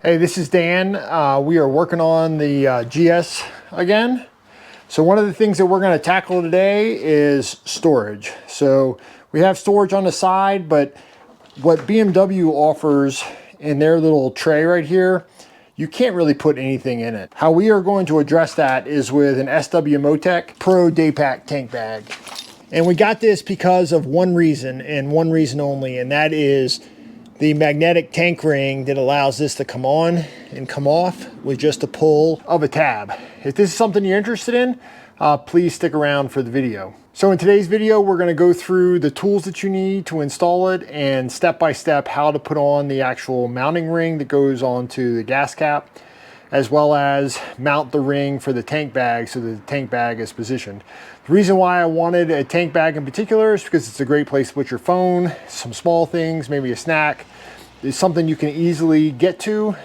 Hey, this is Dan. We are working on the GS again. So one of the things that we're going to tackle today is storage. So we have storage on the side, but what BMW offers in their little tray right here, you can't really put anything in it. How we are going to address that is with an SW Motech Pro Day Pack tank bag. And we got this because of one reason and one reason only, and that is the magnetic tank ring that allows this to come on and come off with just a pull of a tab. If this is something you're interested in, please stick around for the video. So in today's video, we're going to go through the tools that you need to install it and step by step how to put on the actual mounting ring that goes onto the gas cap, as well as mount the ring for the tank bag so that the tank bag is positioned. The reason why I wanted a tank bag in particular is because it's a great place to put your phone, some small things, maybe a snack. It's something you can easily get to.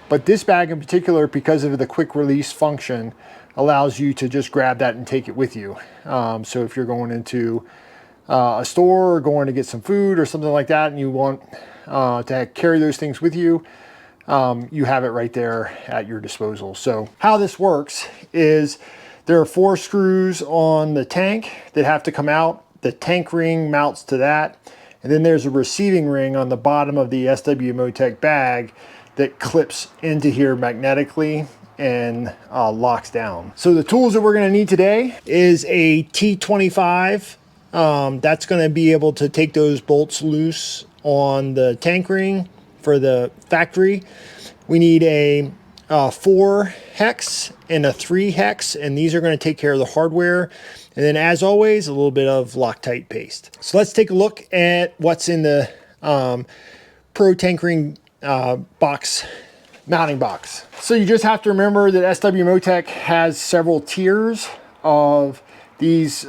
But this bag in particular, because of the quick release function, allows you to just grab that and take it with you. So if you're going into a store or going to get some food or something like that and you want to carry those things with you, you have it right there at your disposal. So how this works is there are 4 screws on the tank that have to come out. The tank ring mounts to that. And then there's a receiving ring on the bottom of the SW Motech bag that clips into here magnetically and locks down. So the tools that we're going to need today is a T25. That's going to be able to take those bolts loose on the tank ring for the factory. We need a 4 hex and a 3 hex, and these are going to take care of the hardware. And then, as always, a little bit of Loctite paste. So let's take a look at what's in the Pro Tank Ring box, mounting box. So you just have to remember that SW Motech has several tiers of these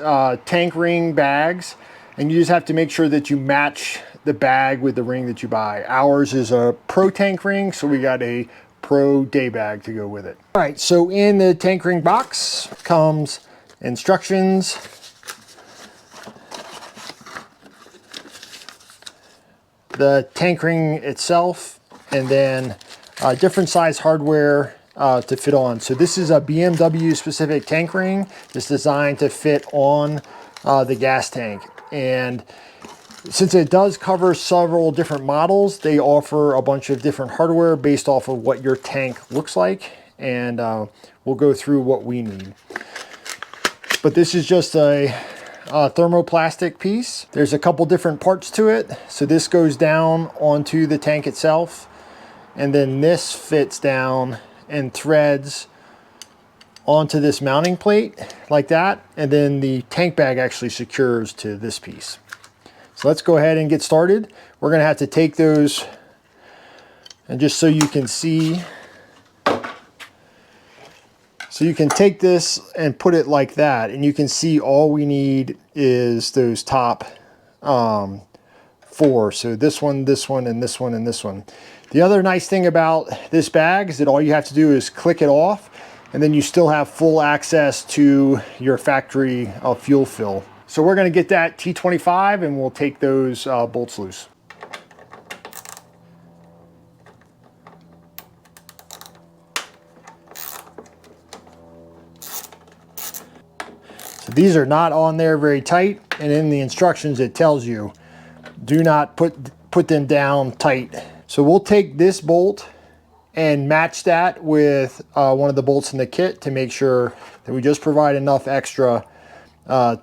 tank ring bags, and you just have to make sure that you match the bag with the ring that you buy. Ours is a Pro Tank Ring, so we got a Pro Day bag to go with it. All right, so in the tank ring box comes instructions, the tank ring itself, and then different size hardware to fit on. So this is a BMW specific tank ring. It's designed to fit on the gas tank. And since it does cover several different models, they offer a bunch of different hardware based off of what your tank looks like. And we'll go through what we need. But this is just a thermoplastic piece. There's a couple different parts to it. So this goes down onto the tank itself. And then this fits down and threads onto this mounting plate like that. And then the tank bag actually secures to this piece. So let's go ahead and get started. We're going to have to take those, and just so you can see, so you can take this and put it like that, and you can see all we need is those top 4. So this one, and this one, and this one. The other nice thing about this bag is that all you have to do is click it off, and then you still have full access to your factory fuel fill. So we're going to get that T25 and we'll take those bolts loose. So these are not on there very tight, and in the instructions it tells you do not put them down tight. So we'll take this bolt and match that with one of the bolts in the kit to make sure that we just provide enough extra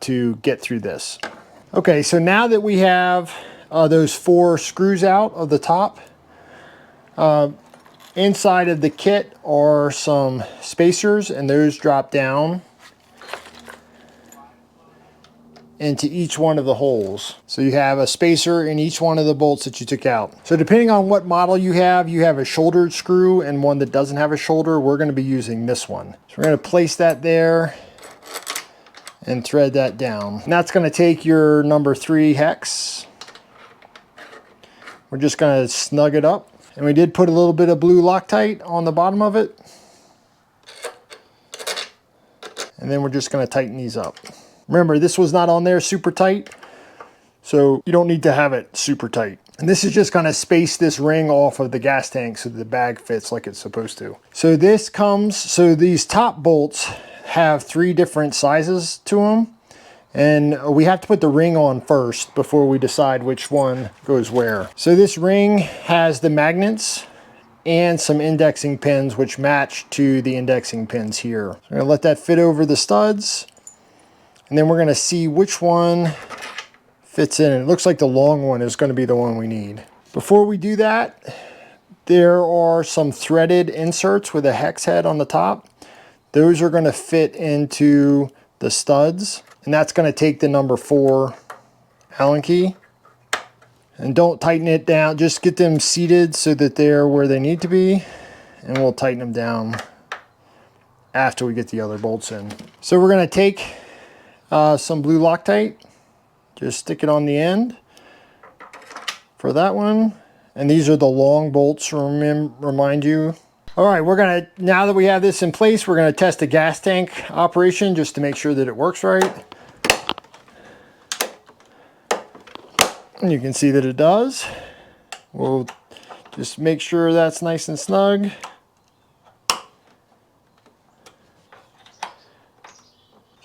to get through this. Okay, so now that we have those 4 screws out of the top, inside of the kit are some spacers, and those drop down into each one of the holes. So you have a spacer in each one of the bolts that you took out. So depending on what model you have a shouldered screw and one that doesn't have a shoulder. We're going to be using this one. So we're going to place that there and thread that down. And that's going to take your number 3 hex. We're just going to snug it up. And we did put a little bit of blue Loctite on the bottom of it. And then we're just going to tighten these up. Remember, this was not on there super tight, so you don't need to have it super tight. And this is just going to space this ring off of the gas tank so the bag fits like it's supposed to. So these top bolts have 3 different sizes to them. And we have to put the ring on first before we decide which one goes where. So this ring has the magnets and some indexing pins which match to the indexing pins here. So I'm going to let that fit over the studs. And then we're going to see which one fits in. It looks like the long one is going to be the one we need. Before we do that, there are some threaded inserts with a hex head on the top. Those are going to fit into the studs, and that's going to take the number 4 Allen key. And don't tighten it down, just get them seated so that they're where they need to be, and we'll tighten them down after we get the other bolts in. So we're going to take some blue Loctite. Just stick it on the end for that one. And these are the long bolts, remind you. All right, now that we have this in place, we're gonna test the gas tank operation just to make sure that it works right. And you can see that it does. We'll just make sure that's nice and snug.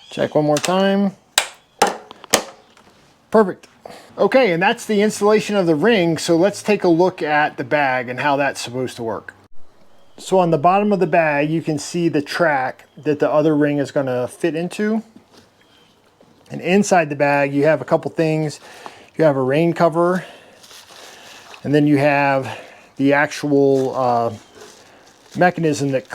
Check one more time. Perfect. Okay, and that's the installation of the ring. So let's take a look at the bag and how that's supposed to work. So on the bottom of the bag, you can see the track that the other ring is going to fit into. And inside the bag, you have a couple things. You have a rain cover, and then you have the actual mechanism that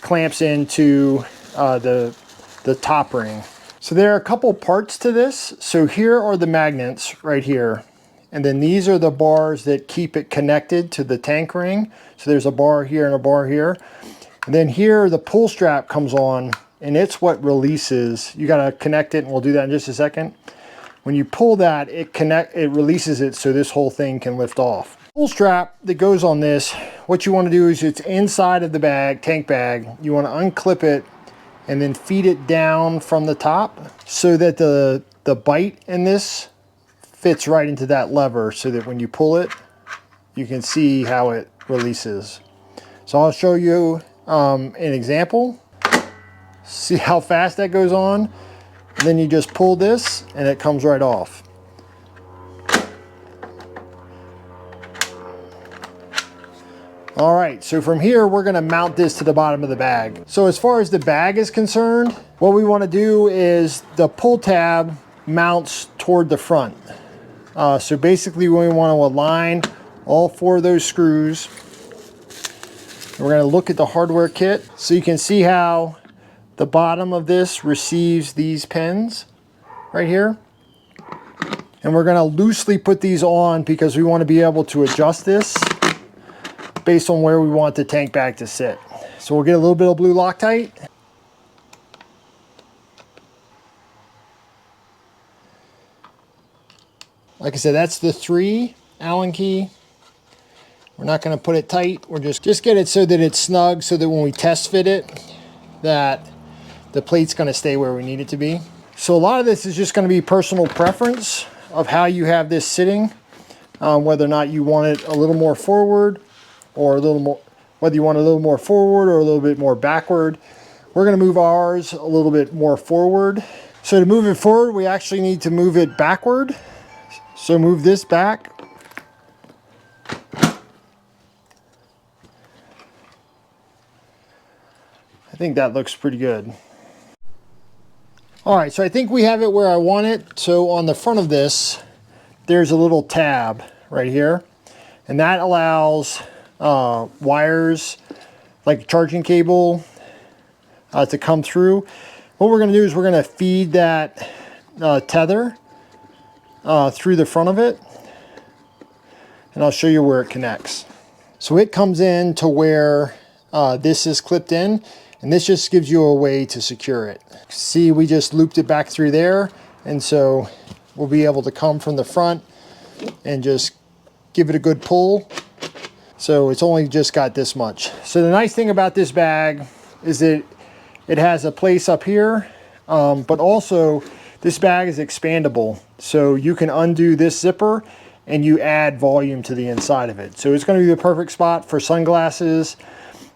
clamps into the top ring. So there are a couple parts to this. So here are the magnets right here. And then these are the bars that keep it connected to the tank ring. So there's a bar here and a bar here. And then here the pull strap comes on, and it's what releases. You gotta connect it, and we'll do that in just a second. When you pull that, it releases it so this whole thing can lift off. Pull strap that goes on this, what you wanna do is it's inside of the bag, tank bag. You wanna unclip it and then feed it down from the top so that the bite in this fits right into that lever so that when you pull it, you can see how it releases. So I'll show you an example. See how fast that goes on? And then you just pull this and it comes right off. All right, so from here, we're gonna mount this to the bottom of the bag. So as far as the bag is concerned, what we wanna do is the pull tab mounts toward the front. So basically we wanna align all 4 of those screws. We're gonna look at the hardware kit. So you can see how the bottom of this receives these pins right here. And we're gonna loosely put these on because we wanna be able to adjust this based on where we want the tank bag to sit. So we'll get a little bit of blue Loctite. Like I said, that's the 3 Allen key. We're not gonna put it tight. We're just get it so that it's snug so that when we test fit it, that the plate's gonna stay where we need it to be. So a lot of this is just gonna be personal preference of how you have this sitting, whether or not you want it a little more forward or a little more, whether you want a little more forward or a little bit more backward. We're gonna move ours a little bit more forward. So to move it forward, we actually need to move it backward. So move this back. I think that looks pretty good. All right, so I think we have it where I want it. So on the front of this, there's a little tab right here, and that allows wires like a charging cable to come through. What we're going to do is we're going to feed that tether through the front of it, and I'll show you where it connects. So it comes in to where this is clipped in, and this just gives you a way to secure it. See, we just looped it back through there, and so we'll be able to come from the front and just give it a good pull. So it's only just got this much. So the nice thing about this bag is that it has a place up here, but also this bag is expandable. So you can undo this zipper and you add volume to the inside of it. So it's going to be the perfect spot for sunglasses,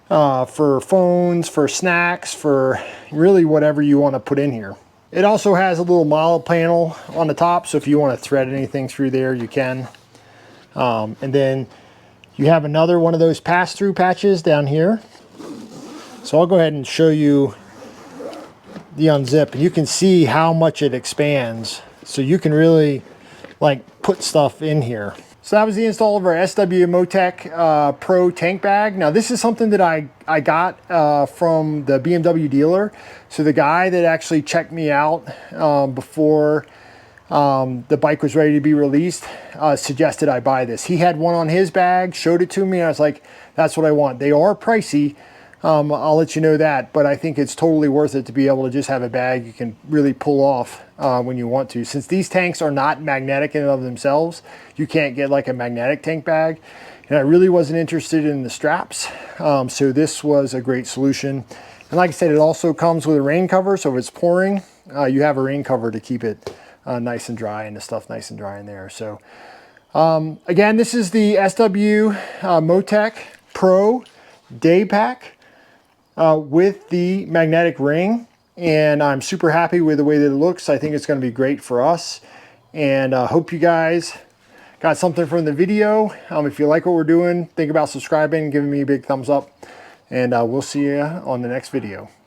for phones, for snacks, for really whatever you want to put in here. It also has a little model panel on the top, so if you want to thread anything through there, you can. And then you have another one of those pass-through patches down here. So I'll go ahead and show you the unzip, and you can see how much it expands. So you can really like put stuff in here. So that was the install of our SW Motech Pro tank bag. Now this is something that I got from the BMW dealer. So the guy that actually checked me out before the bike was ready to be released suggested I buy this. He had one on his bag, showed it to me, and I was like, that's what I want. They are pricey, I'll let you know that, but I think it's totally worth it to be able to just have a bag you can really pull off when you want to. Since these tanks are not magnetic in and of themselves, you can't get like a magnetic tank bag. And I really wasn't interested in the straps, so this was a great solution. And like I said, it also comes with a rain cover, so if it's pouring, you have a rain cover to keep it nice and dry, and the stuff nice and dry in there. So again, this is the SW Motech Pro Day Pack with the magnetic ring, and I'm super happy with the way that it looks. I think it's going to be great for us, and hope you guys got something from the video. If you like what we're doing, think about subscribing, giving me a big thumbs up, and we'll see you on the next video.